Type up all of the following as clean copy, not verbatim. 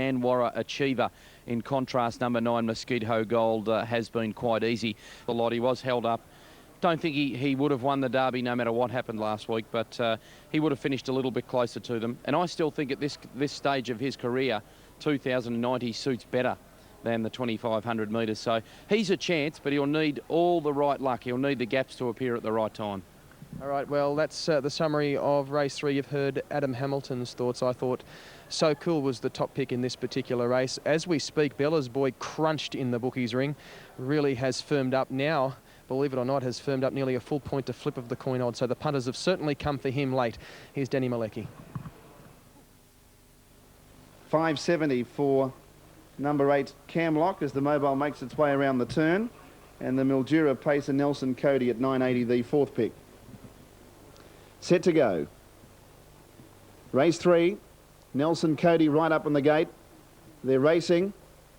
And Warra Achiever. In contrast, number 9 Mosquito Gold has been quite easy. A lot. He was held up. Don't think he would have won the Derby no matter what happened last week, but he would have finished a little bit closer to them. And I still think at this stage of his career, 2090 suits better than the 2,500 metres. So he's a chance, but he'll need all the right luck. He'll need the gaps to appear at the right time. All right, well, that's the summary of race 3. You've heard Adam Hamilton's thoughts. I thought So Cool was the top pick in this particular race. As we speak, Bella's Boy crunched in the bookies ring, really has firmed up now. Believe it or not, has firmed up nearly a full point to flip of the coin odds. So the punters have certainly come for him late. Here's Danny Malecki. $5.70 for number 8 Camlock as the Mobile makes its way around the turn. And the Mildura Pacer Nelson Cody at $9.80, the 4th pick. Set to go. Race 3. Nelson Cody right up on the gate. They're racing.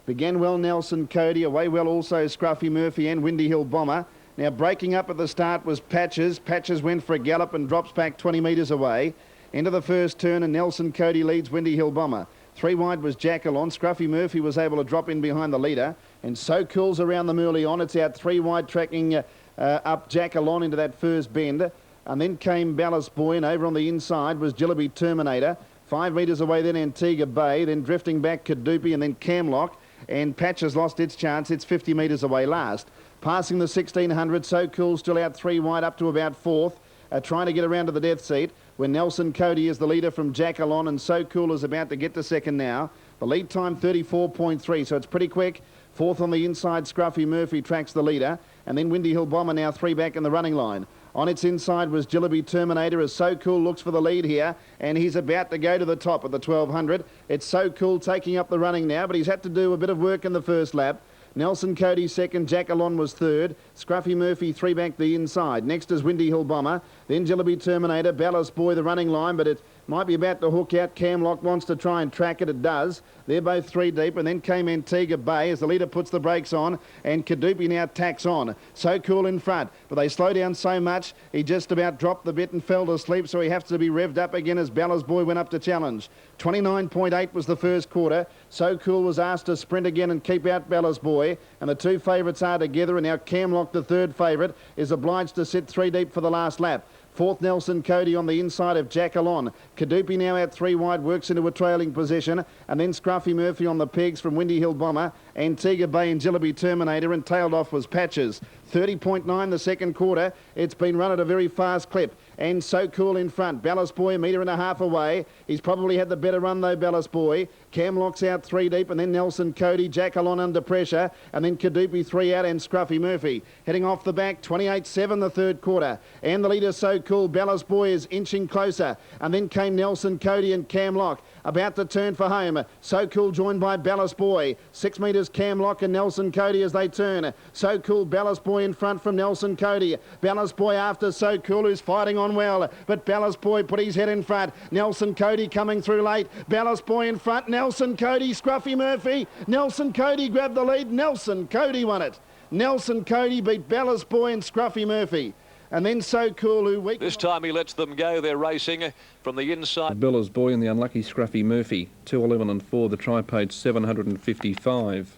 Began well Nelson Cody. Away well also Scruffy Murphy and Windy Hill Bomber. Now breaking up at the start was Patches. Patches went for a gallop and drops back 20 metres away. Into the first turn and Nelson Cody leads Windy Hill Bomber. 3 wide was Jackalon. Scruffy Murphy was able to drop in behind the leader. And So Cool's around them early on. It's out 3 wide tracking up Jackalon into that first bend. And then came Ballast Boy, and over on the inside was Jillaby Terminator. 5 metres away then Antigua Bay, then drifting back Caduceus and then Camlock. And Patches lost its chance. It's 50 metres away last. Passing the 1600, So Cool still out 3 wide up to about 4th. Trying to get around to the death seat when Nelson Cody is the leader from Jackalon, and So Cool is about to get to second now. The lead time 34.3, so it's pretty quick. 4th on the inside, Scruffy Murphy tracks the leader. And then Windy Hill Bomber now 3 back in the running line. On its inside was Jillaby Terminator as So Cool looks for the lead here, and he's about to go to the top at the 1200. It's So Cool taking up the running now, but he's had to do a bit of work in the first lap. Nelson Cody second, Jackalon was third. Scruffy Murphy 3 back the inside. Next is Windy Hill Bomber. Then Jillaby Terminator, Ballast Boy the running line, but it might be about to hook out. Camlock wants to try and track it. It does. They're both 3 deep, and then came Antigua Bay as the leader puts the brakes on, and Caduceus now tacks on. So Cool in front, but they slow down so much he just about dropped the bit and fell to sleep, so he has to be revved up again as Ballast Boy went up to challenge. 29.8 was the first quarter. So Cool was asked to sprint again and keep out Ballast Boy, and the 2 favourites are together, and now Camlock, the 3rd favourite, is obliged to sit 3 deep for the last lap. 4th Nelson Cody on the inside of Jackalon. Caduceus now out 3 wide, works into a trailing position, and then Scruffy Murphy on the pegs from Windy Hill Bomber, Antigua Bay and Jillaby Terminator, and tailed off was Patches. 30.9 the second quarter. It's been run at a very fast clip. And So Cool in front. Ballast Boy 1.5 metres away. He's probably had the better run though, Ballast Boy. Camlock's out 3 deep, and then Nelson Cody, Jackalon under pressure, and then Caduceus 3 out, and Scruffy Murphy. Heading off the back, 28.7 the third quarter. And the leader So Cool, Ballast Boy is inching closer. And then came Nelson Cody and Camlock. About to turn for home. So Cool joined by Ballast Boy. 6 metres Camlock and Nelson Cody as they turn. So Cool, Ballast Boy in front from Nelson Cody. Ballast Boy after So Cool, who's fighting on well. But Ballast Boy put his head in front. Nelson Cody coming through late. Ballast Boy in front. Nelson Cody, Scruffy Murphy. Nelson Cody grabbed the lead. Nelson Cody won it. Nelson Cody beat Ballast Boy and Scruffy Murphy. And then So Cool, who weak. This time he lets them go. They're racing from the inside. Bella's Boy and the unlucky Scruffy Murphy. 2.11 and 4. The try paid 755.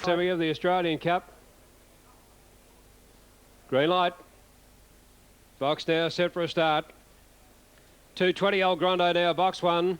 So we have the Australian Cup. Green light. Box now set for a start. 220 El Grande now, box 1.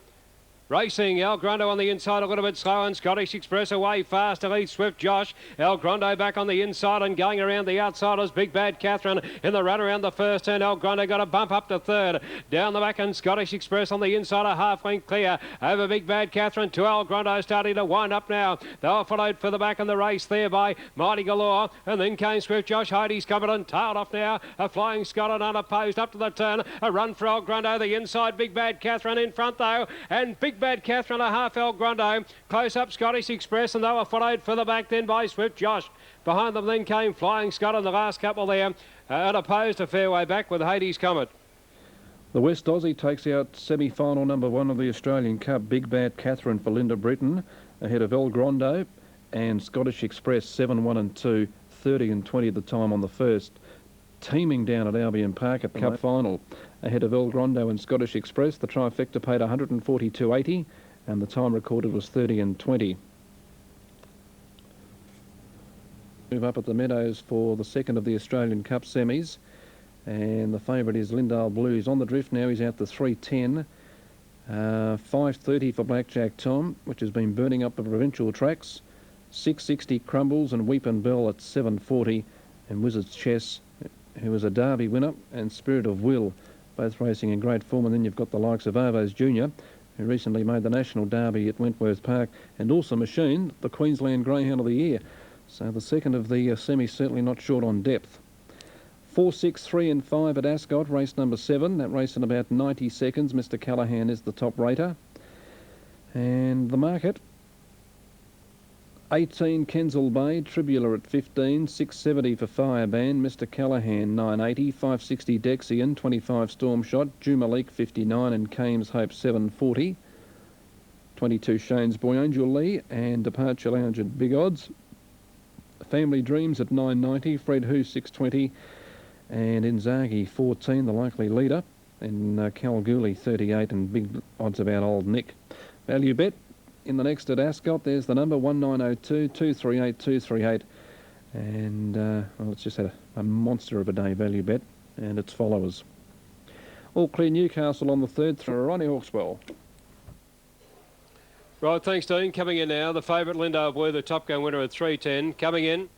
Racing, El Grande on the inside a little bit slow, and Scottish Express away fast to lead Swift Josh. El Grande back on the inside and going around the outsiders. Big Bad Catherine in the run around the first turn. El Grande got a bump up to 3rd. Down the back and Scottish Express on the inside, a half length clear over Big Bad Catherine to El Grande, starting to wind up now. They were followed for the back in the race there by Mighty Galore, and then came Swift Josh. Heidi's coming and tailed off now. A Flying Scotland unopposed up to the turn. A run for El Grande, the inside. Big Bad Catherine in front though, and Big Bad Catherine a half El Grande. Close up Scottish Express, and they were followed for the back then by Swift Josh. Behind them then came Flying Scotland, the last couple there, and opposed a fair way back with Hades Comet. The West Aussie takes out semi-final number 1 of the Australian Cup. Big Bad Catherine for Linda Britton ahead of El Grande and Scottish Express 7-1 and 2, 30 and 20 at the time on the first. Teaming down at Albion Park at Cup final ahead of El Grande and Scottish Express. The trifecta paid 142.80, and the time recorded was 30 and 20. Move up at the Meadows for the second of the Australian Cup semis, and the favourite is Lindale Blue. He's on the drift now. He's out to 3.10. 5.30 for Blackjack Tom, which has been burning up the provincial tracks. 6.60 Crumbles and Weep and Bell at 7.40, and Wizard's Chess, who was a Derby winner, and Spirit of Will, both racing in great form. And then you've got the likes of Ovos Jr., who recently made the National Derby at Wentworth Park, and also machined the Queensland Greyhound of the Year. So the second of the semis certainly not short on depth. 4, 6, 3 and 5 at Ascot, race number 7. That race in about 90 seconds. Mr. Callahan is the top rater. And the market, 18 Kensal Bay, Tribula at 15, 6.70 for Fireband, Mr. Callahan 9.80, 5.60 Dexian, 25 Storm Shot, Jumalik 59 and Kames Hope 7.40, 22 Shane's Boy Angel Lee and Departure Lounge at big odds. Family Dreams at 9.90, Fred Who 6.20 and Inzaghi 14, the likely leader, and Kalgoorlie 38 and big odds about Old Nick. Value bet in the next at Ascot, there's the number 1902 238 238, and well, it's just had a monster of a day value bet and its followers. All clear Newcastle on the third through Ronnie Hawkswell. Right, thanks, Dean. Coming in now, the favourite Lindale Blue, the Top Gun winner at 3.10. Coming in.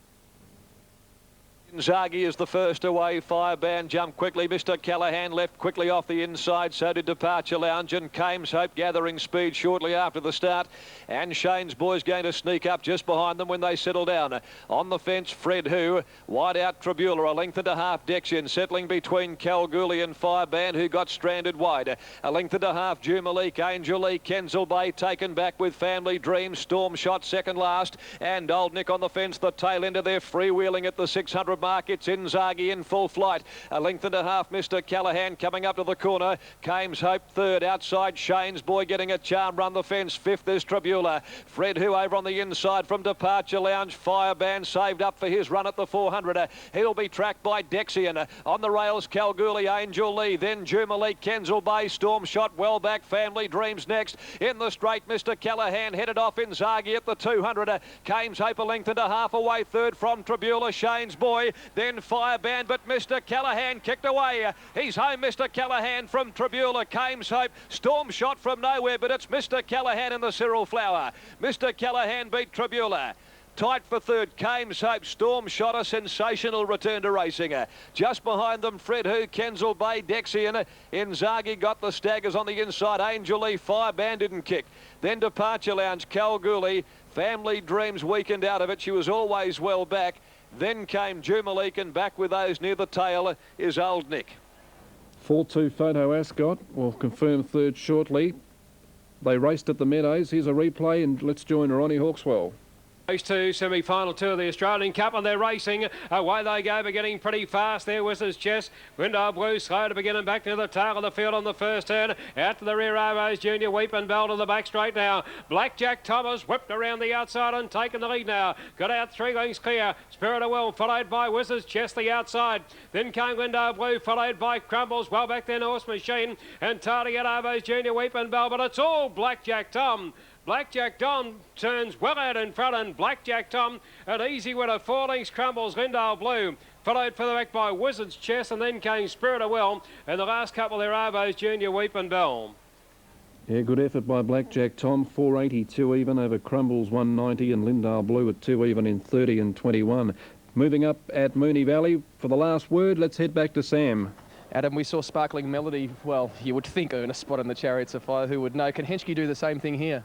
Inzaghi is the first away. Fireband jumped quickly. Mr. Callahan left quickly off the inside. So did Departure Lounge, and Kames Hope gathering speed shortly after the start. And Shane's Boy's going to sneak up just behind them when they settle down. On the fence, Fred Who. Wide out, Tribula. A length and a half, Dexian. Settling between Kalgoorlie and Fireband, who got stranded wide. A length and a half, Jumalik, Angel Lee, Kensal Bay taken back with Family Dreams. Storm Shot second last. And Old Nick on the fence, the tail end of their freewheeling at the 600 mark. It's Inzaghi in full flight. A length and a half, Mr. Callahan coming up to the corner. Kames Hope third. Outside, Shane's Boy getting a charm run the fence. Fifth is Tribula. Fred Who over on the inside from Departure Lounge. Fireband saved up for his run at the 400. He'll be tracked by Dexian. On the rails, Kalgoorlie, Angel Lee. Then Jumalik, Kensal Bay, Storm Shot, well back. Family Dreams next. In the straight, Mr. Callahan headed off. Inzaghi at the 200. Kames Hope a length and a half away. Third from Tribula, Shane's Boy. Then Fireband, but Mr. Callahan kicked away. He's home, Mr. Callahan from Tribula. Kames Hope, Storm Shot from nowhere, but it's Mr. Callahan in the Cyril Flower. Mr. Callahan beat Tribula. Tight for third, Kames Hope, Storm Shot, a sensational return to racing. Just behind them, Fred Who, Kensal Bay, Dexian. Inzaghi got the staggers on the inside. Angel Lee, Fireband didn't kick. Then Departure Lounge, Kalgoorlie. Family Dreams weakened out of it. She was always well back. Then came Jumalik, and back with those near the tail is Old Nick. 4-2 Photo Ascot will confirm third shortly. They raced at the Meadows. Here's a replay, and let's join Ronnie Hawkswell. Race 2, semi-final 2 of the Australian Cup, and they're racing. Away they go, but getting pretty fast there. Wizard's Chess. Lindale Blue slow to begin and back to the tail of the field on the first turn. Out to the rear, Ovos Jr. Weep and Bell to the back straight now. Blackjack Thomas whipped around the outside and taken the lead now. Got out 3 lengths clear. Spirit of Will followed by Wizard's Chess the outside. Then came Lindale Blue followed by Crumbles. Well back then Horse Machine and Tardy at Ovos Jr. Weep and Bell, but it's all Blackjack Tom. Blackjack Tom turns well out in front, and Blackjack Tom an easy winner. 4 lengths Crumbles, Lindale Blue. Followed further back by Wizard's Chess, and then came Spirit of Will. And the last couple there, Ovos Jr. Weep and Bell. Yeah, good effort by Blackjack Tom. 482 even over Crumbles 190 and Lindale Blue at 2 even in 30 and 21. Moving up at Moonee Valley for the last word, let's head back to Sam. Adam, we saw Sparkling Melody. Well, you would think earn a spot in the Chariots of Fire. Who would know? Can Henschke do the same thing here?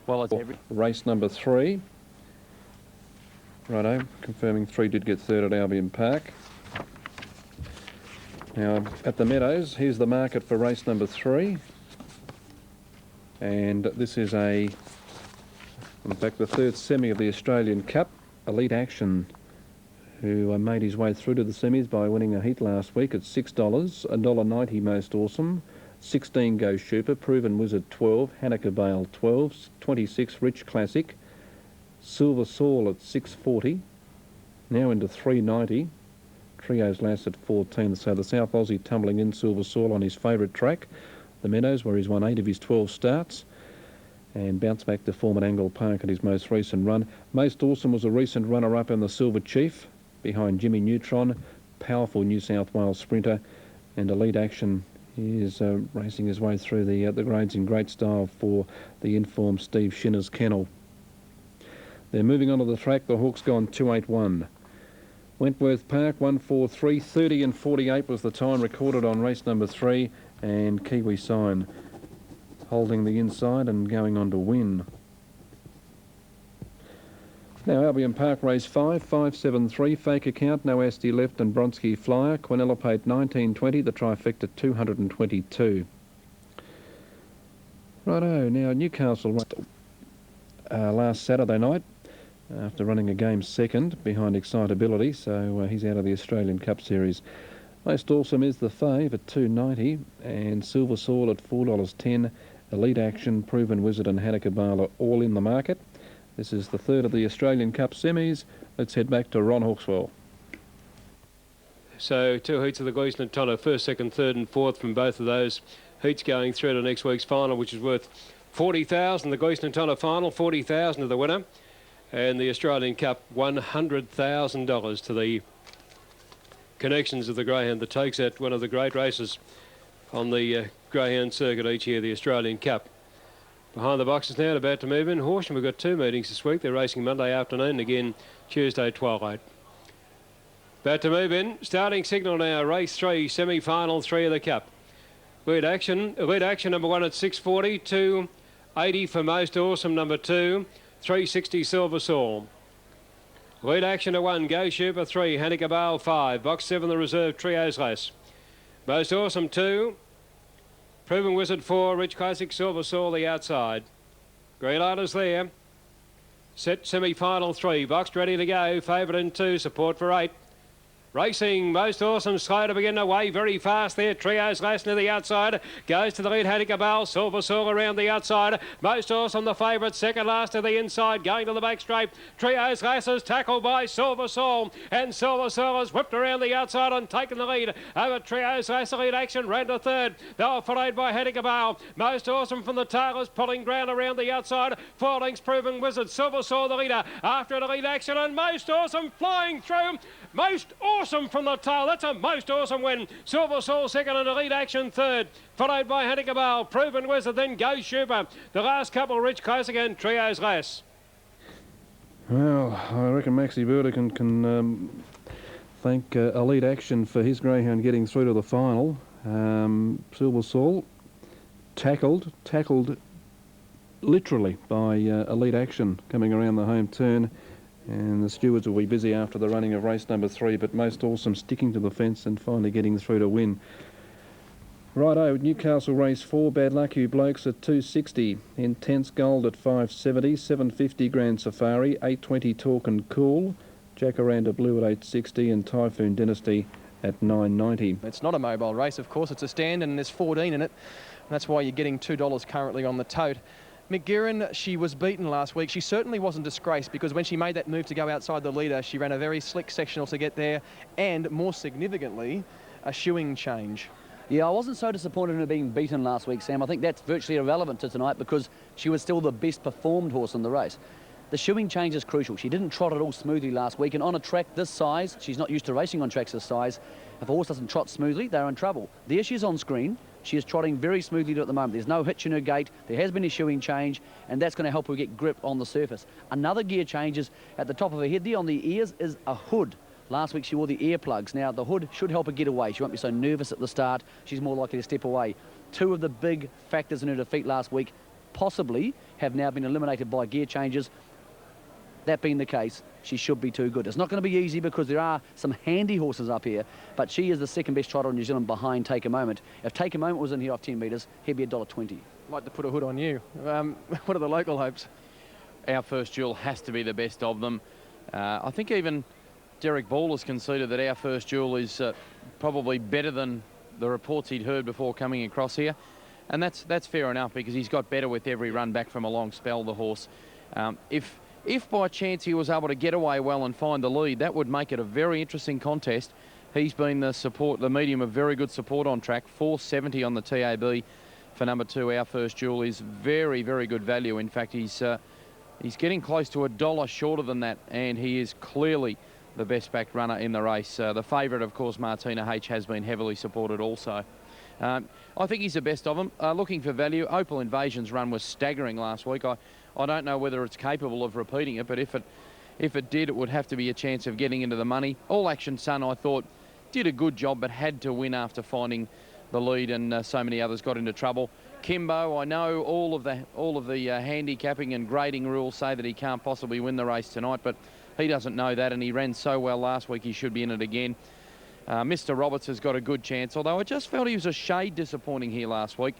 Well, it's race number 3. Righto, confirming 3 did get third at Albion Park. Now, at the Meadows, here's the market for race number 3. And this is in fact, the third semi of the Australian Cup. Elite Action, who made his way through to the semis by winning a heat last week at $6, $1.90 Most Awesome. 16 Go Schuper, Proven Wizard 12, Hanukkah Bale 12, 26 Rich Classic, Silver Saul at 640, now into 390, Trio's Lass at 14, so the South Aussie tumbling in Silver Saul on his favourite track, the Meadows, where he's won 8 of his 12 starts, and bounced back to form at Angle Park at his most recent run. Most Awesome was a recent runner-up in the Silver Chief behind Jimmy Neutron, powerful New South Wales sprinter, and Elite Action is racing his way through the grades in great style for the informed Steve Shinner's kennel. They're moving onto the track. The Hawk's gone 281. Wentworth Park 143, 30 and 48 was the time recorded on race number 3, and Kiwi Sign holding the inside and going on to win. Now Albion Park race 5, 573, Fake Account, No Asti Left and Bronski Flyer, Quinella Pate 1920, the trifecta 222. Righto, now Newcastle last Saturday night after running a game second behind Excitability, so he's out of the Australian Cup Series. Most Awesome is the fave at $2.90 and Silver Sword at $4.10. Elite Action, Proven Wizard and Hanakabal are all in the market. This is the third of the Australian Cup semis. Let's head back to Ron Hawkswell. So 2 heats of the Gleeson and Tonner, first, second, third and fourth from both of those heats going through to next week's final, which is worth $40,000. The Gleeson and Tonner final, $40,000 to the winner. And the Australian Cup, $100,000 to the connections of the Greyhound that takes that one of the great races on the Greyhound circuit each year, the Australian Cup. Behind the boxes now, about to move in. Horsham, we've got 2 meetings this week. They're racing Monday afternoon and again Tuesday twilight. About to move in. Starting signal now, race 3, semi-final 3 of the Cup. Lead Action number 1 at 640, 280 for Most Awesome number 2, 360 Silver Soul. Lead Action to 1, Go Super 3, Hanakabal 5, box 7 the reserve Trios Less. Most Awesome 2, Proven Wizard 4, Rich Classic Silver Soul the outside. Green light is there. Set semi-final 3, boxed ready to go, favourite in 2, support for 8. Racing, Most Awesome, slow to begin away, very fast there. Trios last near the outside, goes to the lead, Hanakabal, Silver Soul around the outside. Most Awesome, the favourite, second last to the inside, going to the back straight. Trios last is tackled by Silver Soul, and Silver Soul has whipped around the outside and taken the lead over Trios last. Lead Action ran to third. They were followed by Hanakabal. Most Awesome from the tail is pulling ground around the outside. 4 lengths Proven Wizard, Silver Soul the leader after the Lead Action, and Most Awesome flying through. Most Awesome from the tail. That's a Most Awesome win. Silver Soul second and Elite Action third. Followed by Hanakabal, Proven Wizard, then Go Super. The last couple, Rich Close again, Trios Less. Well, I reckon Maxie Burder can thank Elite Action for his greyhound getting through to the final. Silver Soul tackled literally by Elite Action coming around the home turn. And the stewards will be busy after the running of race number 3, but Most Awesome sticking to the fence and finally getting through to win. Righto, Newcastle race 4, Bad Luck You Blokes at 260, Intense Gold at 570, 750 Grand Safari, 820 Talk and Cool, Jacaranda Blue at 860 and Typhoon Dynasty at 990. It's not a mobile race, of course, it's a stand and there's 14 in it. That's why you're getting $2 currently on the tote. McGuiran, she was beaten last week. She certainly wasn't disgraced because when she made that move to go outside the leader, she ran a very slick sectional to get there and, more significantly, a shoeing change. Yeah, I wasn't so disappointed in her being beaten last week, Sam. I think that's virtually irrelevant to tonight because she was still the best performed horse in the race. The shoeing change is crucial. She didn't trot at all smoothly last week, and on a track this size, she's not used to racing on tracks this size. If a horse doesn't trot smoothly, they're in trouble. There she is on screen. She is trotting very smoothly at the moment. There's no hitch in her gait. There has been a shoeing change, and that's going to help her get grip on the surface. Another gear change is at the top of her head there on the ears is a hood. Last week she wore the earplugs. Now the hood should help her get away. She won't be so nervous at the start. She's more likely to step away. 2 of the big factors in her defeat last week possibly have now been eliminated by gear changes. That being the case, she should be too good. It's not going to be easy because there are some handy horses up here, but she is the second best trotter in New Zealand behind Take a Moment. If Take a Moment was in here off 10 metres, he'd be $1.20. I'd like to put a hood on you. What are the local hopes? Our First Jewel has to be the best of them. I think even Derek Ball has conceded that Our First Jewel is probably better than the reports he'd heard before coming across here. And that's fair enough because he's got better with every run back from a long spell, the horse. If by chance he was able to get away well and find the lead, that would make it a very interesting contest. He's been the medium of very good support on track, 470 on the TAB for number 2, Our First Jewel, is very, very good value. In fact, he's getting close to $1 shorter than that, and he is clearly the best backed runner in the race. The favourite, of course, Martina H, has been heavily supported also. I think he's the best of them. Looking for value, Opal Invasion's run was staggering last week. I don't know whether it's capable of repeating it, but if it did, it would have to be a chance of getting into the money. All Action Sun, I thought, did a good job, but had to win after finding the lead, and so many others got into trouble. Kimbo, I know all of the handicapping and grading rules say that he can't possibly win the race tonight, but he doesn't know that, and he ran so well last week he should be in it again. Mr. Roberts has got a good chance, although I just felt he was a shade disappointing here last week.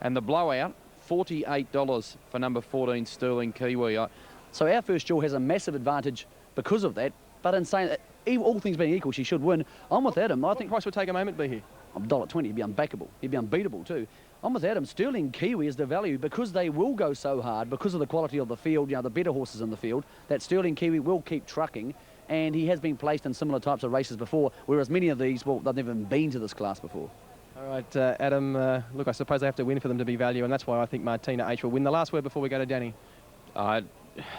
And the blowout, $48 for number 14, Sterling Kiwi. So Our First Jewel has a massive advantage because of that, but in saying that, all things being equal, she should win. I'm with Adam. I think price would take a moment to be here. $1.20, he'd be unbackable. He'd be unbeatable too. I'm with Adam. Sterling Kiwi is the value because they will go so hard because of the quality of the field, you know, the better horses in the field, that Sterling Kiwi will keep trucking, and he has been placed in similar types of races before, whereas many of these, well, they've never been to this class before. All right, Adam, look, I suppose they have to win for them to be value, and that's why I think Martina H will win. The last word before we go to Danny.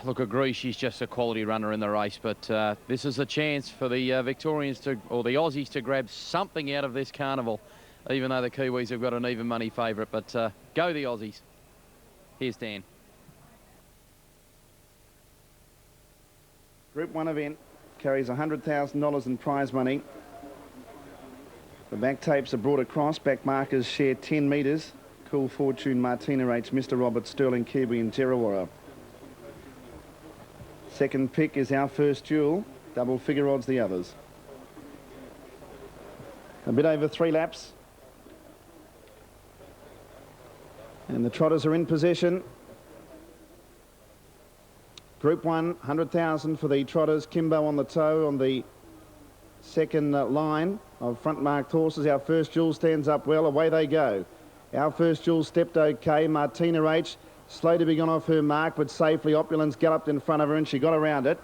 Look, agree, she's just a quality runner in the race, but this is a chance for the Victorians or the Aussies to grab something out of this carnival, even though the Kiwis have got an even money favourite. But go the Aussies. Here's Dan. Group 1 event carries $100,000 in prize money. The back tapes are brought across. Back markers share 10 metres. Cool Fortune, Martina H, Mr. Roberts, Sterling Kiwi and Jerrawara. Second pick is Our First Jewel. Double figure odds the others. A bit over 3 laps. And the Trotters are in possession. Group 1, 100,000 for the Trotters. Kimbo on the toe on the second line of front marked horses. Our First Jewel stands up well. Away they go. Our First Jewel stepped okay. Martina H slow to be gone off her mark, but safely. Opulence galloped in front of her and she got around it.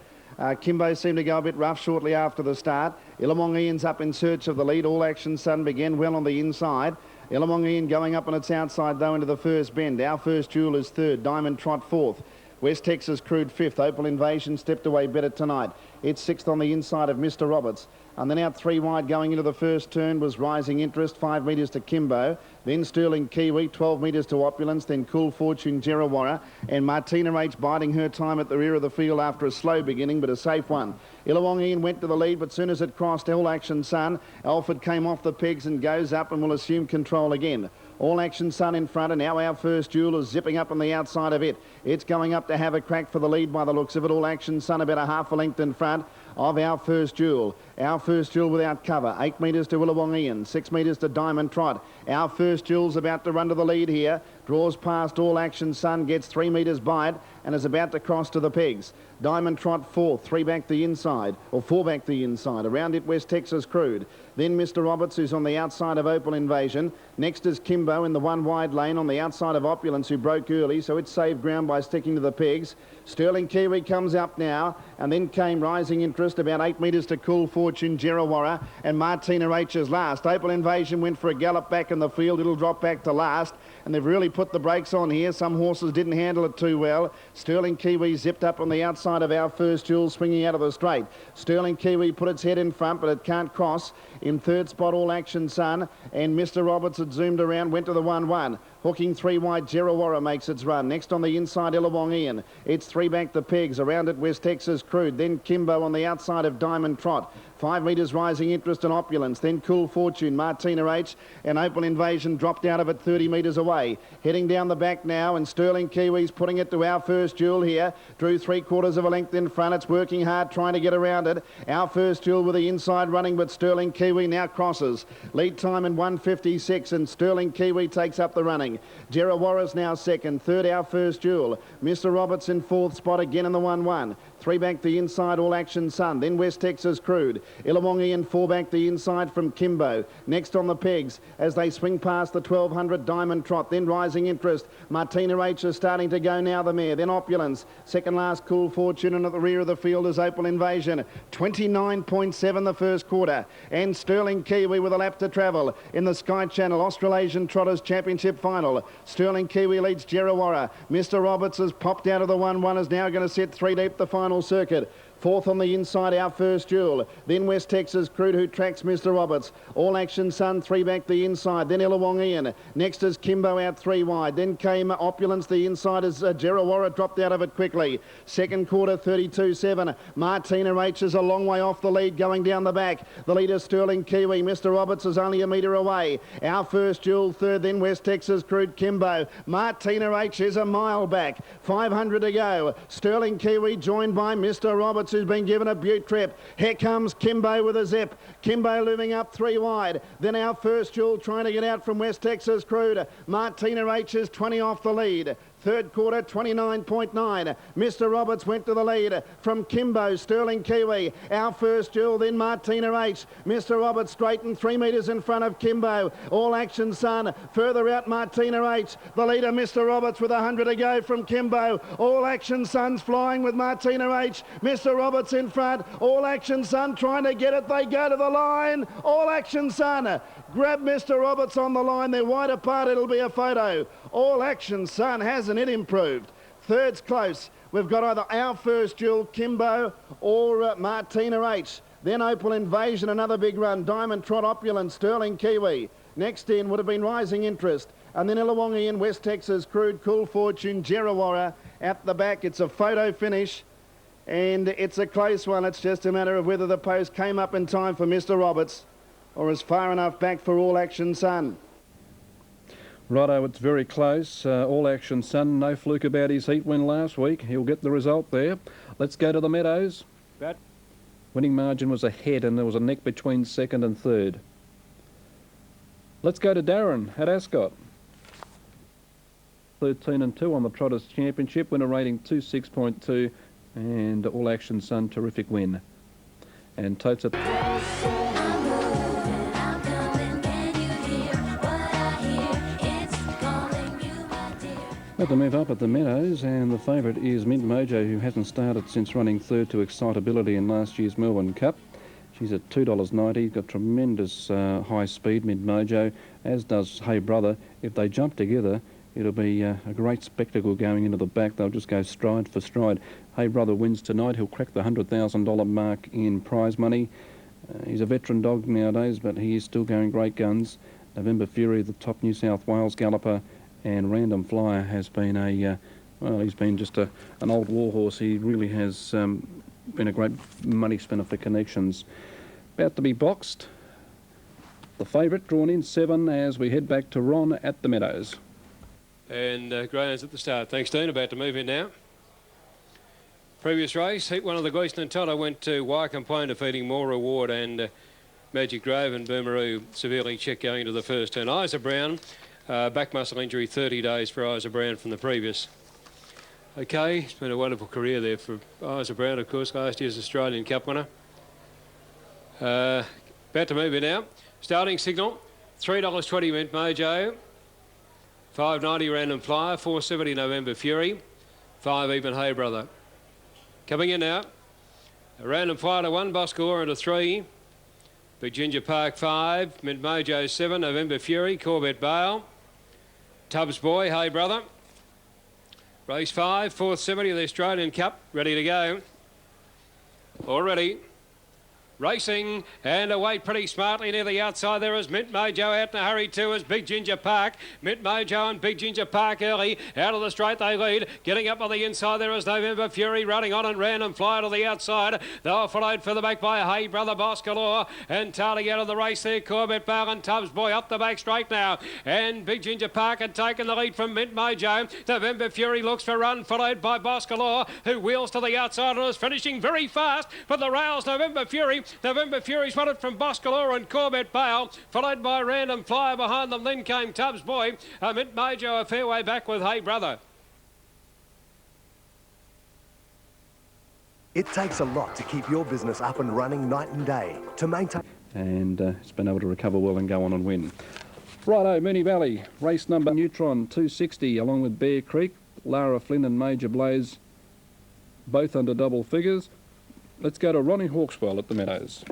Kimbo seemed to go a bit rough shortly after the start. Illawong Ian's up in search of the lead. All Action Sun began well on the inside. Illawong Ian going up on its outside though into the first bend. Our First Jewel is third. Diamond Trot fourth. West Texas Crude fifth. Opal Invasion stepped away better tonight. It's sixth on the inside of Mr. Roberts. And then out 3 wide going into the first turn was Rising Interest, 5 metres to Kimbo. Then Sterling Kiwi, 12 metres to Opulence. Then Cool Fortune, Jerrawara. And Martina H biding her time at the rear of the field after a slow beginning, but a safe one. Illawong Ian went to the lead, but soon as it crossed All Action Sun, Alfred came off the pegs and goes up and will assume control again. All Action Sun in front, and now Our First Jewel is zipping up on the outside of it. It's going up to have a crack for the lead by the looks of it. All Action Sun about a half a length in front of Our First Jewel. Our First Jewel without cover. 8 metres to Illawong Ian. 6 metres to Diamond Trot. Our First Jewel's about to run to the lead here. Draws past All Action Sun. Gets 3 metres by it and is about to cross to the pegs. Diamond Trot fourth. 3 back the inside. Or 4 back the inside. Around it West Texas Crude. Then Mr. Roberts, who's on the outside of Opal Invasion. Next is Kimbo in the 1 wide lane on the outside of Opulence, who broke early, so it saved ground by sticking to the pegs. Sterling Kiwi comes up now, and then came Rising Interest, about 8 metres to Cool Fortune, Jerrawara, and Martina H is last. Opal Invasion went for a gallop back in the field. It'll drop back to last, and they've really put the brakes on here. Some horses didn't handle it too well. Sterling Kiwi zipped up on the outside of Our First Jewel, swinging out of the straight. Sterling Kiwi put its head in front, but it can't cross. In third spot, All Action Sun, and Mr. Roberts had zoomed around, went to the 1-1. Hooking 3 wide, Jerrawara makes its run. Next on the inside, Illawong Ian. It's 3 back the pegs. Around it, West Texas Crude. Then Kimbo on the outside of Diamond Trot. 5 metres Rising Interest and Opulence. Then Cool Fortune, Martina H, and Opal Invasion dropped out of it 30 metres away. Heading down the back now, and Sterling Kiwi's putting it to Our First Jewel here. Drew 3/4 of a length in front. It's working hard trying to get around it. Our First Jewel with the inside running, but Sterling Kiwi now crosses. Lead time in 1:56, and Sterling Kiwi takes up the running. Jerrawara's now second. Third, Our First Jewel. Mr. Roberts in fourth spot again in the 1-1. 3 back the inside, All Action Sun. Then West Texas Crude. Illawong Ian 4 back the inside from Kimbo. Next on the pegs as they swing past the 1200 Diamond Trot. Then Rising Interest. Martina H is starting to go now, the mare. Then Opulence. Second last Cool Fortune, and at the rear of the field is Opal Invasion. 29.7 the first quarter. And Sterling Kiwi with a lap to travel in the Sky Channel Australasian Trotters Championship final. Sterling Kiwi leads Jerrawara. Mr. Roberts has popped out of the 1-1, is now going to set 3 deep the final circuit. Fourth on the inside, Our First Jewel. Then West Texas Crude, who tracks Mr. Roberts. All Action Sun, 3 back the inside. Then Illawong Ian. Next is Kimbo out 3 wide. Then came Opulence. The inside is Jerrawara dropped out of it quickly. Second quarter, 32.7. Martina H is a long way off the lead going down the back. The leader, Sterling Kiwi. Mr. Roberts is only a metre away. Our First Jewel third. Then West Texas Crude, Kimbo. Martina H is a mile back. 500 to go. Sterling Kiwi joined by Mr. Roberts, who's been given a butte trip. Here comes Kimbo with a zip. Kimbo looming up 3 wide. Then Our First Jewel trying to get out from West Texas Crude. Martina H is 20 off the lead. Third quarter, 29.9. Mr. Roberts went to the lead from Kimbo, Sterling Kiwi. Our First Jewel, then Martina H. Mr. Roberts straightened 3 metres in front of Kimbo. All Action Sun. Further out, Martina H. The leader, Mr. Roberts, with 100 to go from Kimbo. All Action Sun's flying with Martina H. Mr. Roberts in front. All Action Sun trying to get it. They go to the line. All Action Sun. Grab Mr. Roberts on the line. They're wide apart. It'll be a photo. All Action Sun, hasn't it improved? Third's close. We've got either Our First Jewel, Kimbo, or Martina H. Then Opal Invasion, another big run. Diamond Trot, Opulence, Sterling Kiwi. Next in would have been Rising Interest. And then Illawong Ian, West Texas Crude, Cool Fortune, Jerrawara at the back. It's a photo finish. And it's a close one. It's just a matter of whether the post came up in time for Mr. Roberts or is far enough back for All Action Sun. Righto, it's very close. All Action Sun, no fluke about his heat win last week. He'll get the result there. Let's go to the Meadows. Winning margin was ahead and there was a neck between second and third. Let's go to Darren at Ascot. 13-2 on the Trotters Championship. Winner rating 26.2 and All Action Sun, terrific win. And totes it. But to move up at the Meadows, and the favourite is Mint Mojo, who hasn't started since running third to Excitability in last year's Melbourne Cup. She's at $2.90, got tremendous high speed, Mint Mojo, as does Hey Brother. If they jump together, it'll be a great spectacle going into the back. They'll just go stride for stride. Hey Brother wins tonight. He'll crack the $100,000 mark in prize money. He's a veteran dog nowadays, but he is still going great guns. November Fury, the top New South Wales galloper, and Random Flyer has been well, he's been just an old warhorse. He really has been a great money spinner for Connections. About to be boxed. The favourite drawn in 7 as we head back to Ron at the Meadows. And Greyhounds at the start. Thanks, Dean. About to move in now. Previous race, heat 1 of the Gleeson and Toto went to Wycombe, defeating More Reward and Magic Grove, and Boomeroo severely checked going to the first turn. Isa Brown, back muscle injury, 30 days for Isa Brown from the previous. Okay, it's been a wonderful career there for Isa Brown, of course, last year's Australian Cup winner. About to move in now. Starting signal, $3.20 Mint Mojo, $5.90 Random Flyer, $4.70 November Fury, 5 even Hey Brother. Coming in now, a Random Flyer to 1, Boscaor into 3, Big Ginger Park 5, Mint Mojo 7, November Fury, Corbett Bale, Tubbs Boy, Hey Brother. Race 5, $4.70 of the Australian Cup, ready to go. Already. Racing and away pretty smartly near the outside. There is Mint Mojo out in a hurry too as Big Ginger Park. Mint Mojo and Big Ginger Park early. Out of the straight they lead. Getting up on the inside there is November Fury running on and Random Flyer to the outside. They were followed for the back by Hey Brother Boss Galore and Tardy out of the race there. Corbett Bale and Tubbs Boy up the back straight now. And Big Ginger Park had taken the lead from Mint Mojo. November Fury looks for run followed by Boss Galore who wheels to the outside and is finishing very fast for the rails. November Fury's won it from Boscaor and Corbett Bale, followed by Random Flyer behind them. Then came Tubbs Boy. Mint Mojo a fair way back with Hey Brother. It takes a lot to keep your business up and running night and day to maintain. And it's been able to recover well and go on and win. Righto, Moonee Valley, race number Neutron 260, along with Bear Creek, Lara Flynn and Major Blaze, both under double figures. Let's go to Ronnie Hawkswell at the Meadows.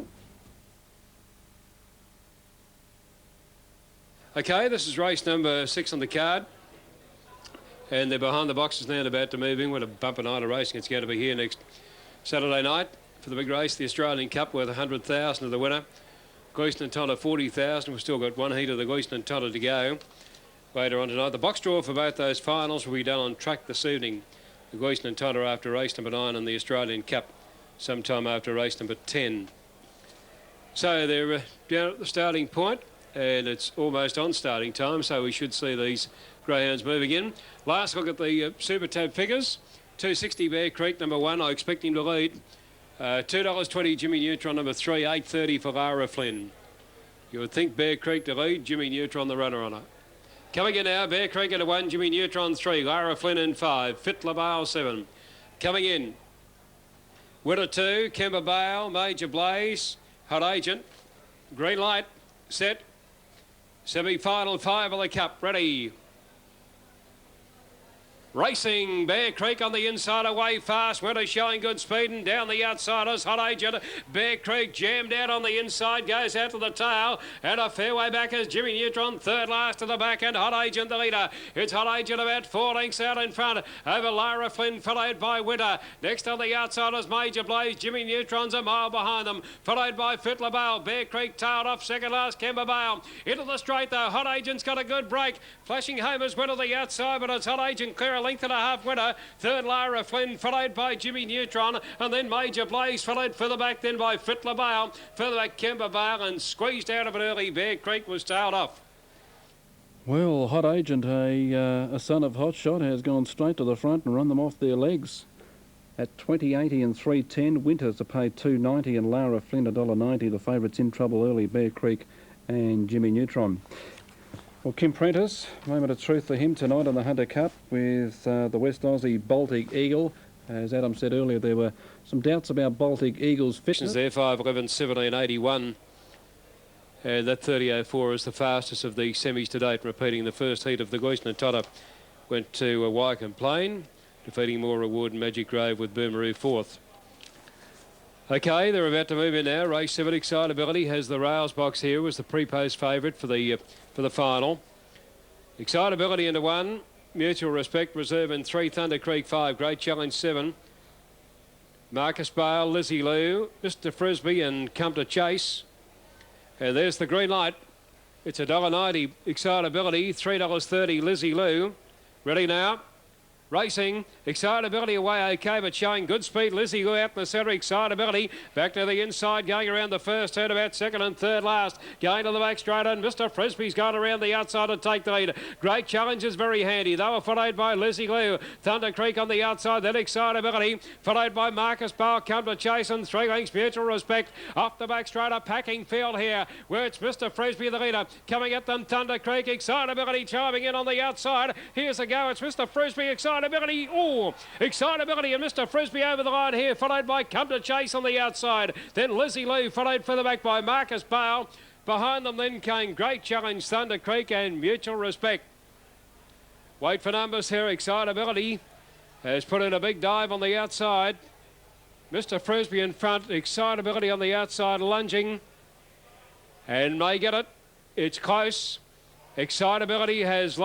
Okay, this is race number 6 on the card. And they're behind the boxes now and about to move in. What a bumper night of racing it's going to be here next Saturday night for the big race, the Australian Cup, worth 100,000 to the winner. Goyson and Totter 40,000. We've still got one heat of the Goyson and Totter to go later on tonight. The box draw for both those finals will be done on track this evening. The Goyson and Totter after race number 9 and the Australian Cup sometime after race number 10. So they're down at the starting point, and it's almost on starting time, so we should see these greyhounds moving in. Last look at the Super Tab figures. 260 Bear Creek, number 1. I expect him to lead. $2.20 Jimmy Neutron, number 3. $8.30 for Lara Flynn. You would think Bear Creek to lead, Jimmy Neutron the runner on it. Coming in now, Bear Creek at 1, Jimmy Neutron 3, Lara Flynn in 5, Fit LaBale 7. Coming in, Winner 2, Kemba Bale, Major Blaze, Hot Agent, green light, set, semi-final 5 of the Cup, ready. Racing, Bear Creek on the inside, away fast. Winter showing good speed and down the outsiders. Hot Agent, Bear Creek jammed out on the inside, goes out to the tail. And a fair way back is Jimmy Neutron, third last to the back, and Hot Agent the leader. It's Hot Agent about 4 lengths out in front over Lara Flynn, followed by Winter. Next on the outsiders, Major Blaze. Jimmy Neutron's a mile behind them, followed by Fit LaBale. Bear Creek tailed off second last, Kemba Bale. Into the straight though, Hot Agent's got a good break. Flashing home as Winter the outside, but it's Hot Agent clear a length and a half. Winner, third Lara Flynn, followed by Jimmy Neutron, and then Major Blaze, followed further back then by Fit LaBale, further back Kemba Bale, and squeezed out of it early. Bear Creek was tailed off. Well, Hot Agent, a son of Hot Shot, has gone straight to the front and run them off their legs. At 20.80 and 3.10, Winters to pay $2.90 and Lara Flynn $1.90. The favourites in trouble early, Bear Creek and Jimmy Neutron. Well, Kim Prentice, moment of truth for him tonight on the Hunter Cup with the West Aussie Baltic Eagle. As Adam said earlier, there were some doubts about Baltic Eagle's fitness. There, 5.11, 17.81. And that 30.04 is the fastest of the semis to date, repeating the first heat of the Goyson and Totter. Went to Wycombe Plain, defeating More Reward and Magic Grave with Boomeroo fourth. Okay, they're about to move in now. Race 7, Excitability has the rails box here, was the pre-post favourite for the final. Excitability into 1, Mutual Respect Reserve in 3, Thunder Creek 5, Great Challenge 7. Marcus Bale, Lizzie Lou, Mr Frisbee and Come to Chase. And there's the green light. It's $1.90 Excitability, $3.30 Lizzie Lou. Ready now. Racing, Excitability away okay, but showing good speed. Lizzie Lou out in the centre, Excitability back to the inside, going around the first turn, about second and third last. Going to the back straight, and Mr Frisbee's gone around the outside to take the lead. Great Challenge is very handy. They were followed by Lizzie Lou. Thunder Creek on the outside, then Excitability, followed by Marcus Bale, Come to Chase, and 3 lengths Mutual Respect. Off the back straight, a packing field here, where it's Mr Frisbee the leader. Coming at them, Thunder Creek, Excitability chiming in on the outside. Here's a go, it's Mr Frisbee, Excitability, oh, Excitability and Mr Frisbee over the line here, followed by Come to Chase on the outside. Then Lizzie Lou, followed further back by Marcus Bale. Behind them then came Great Challenge, Thunder Creek and Mutual Respect. Wait for numbers here, Excitability has put in a big dive on the outside. Mr Frisbee in front, Excitability on the outside, lunging. And may get it. It's close. Excitability has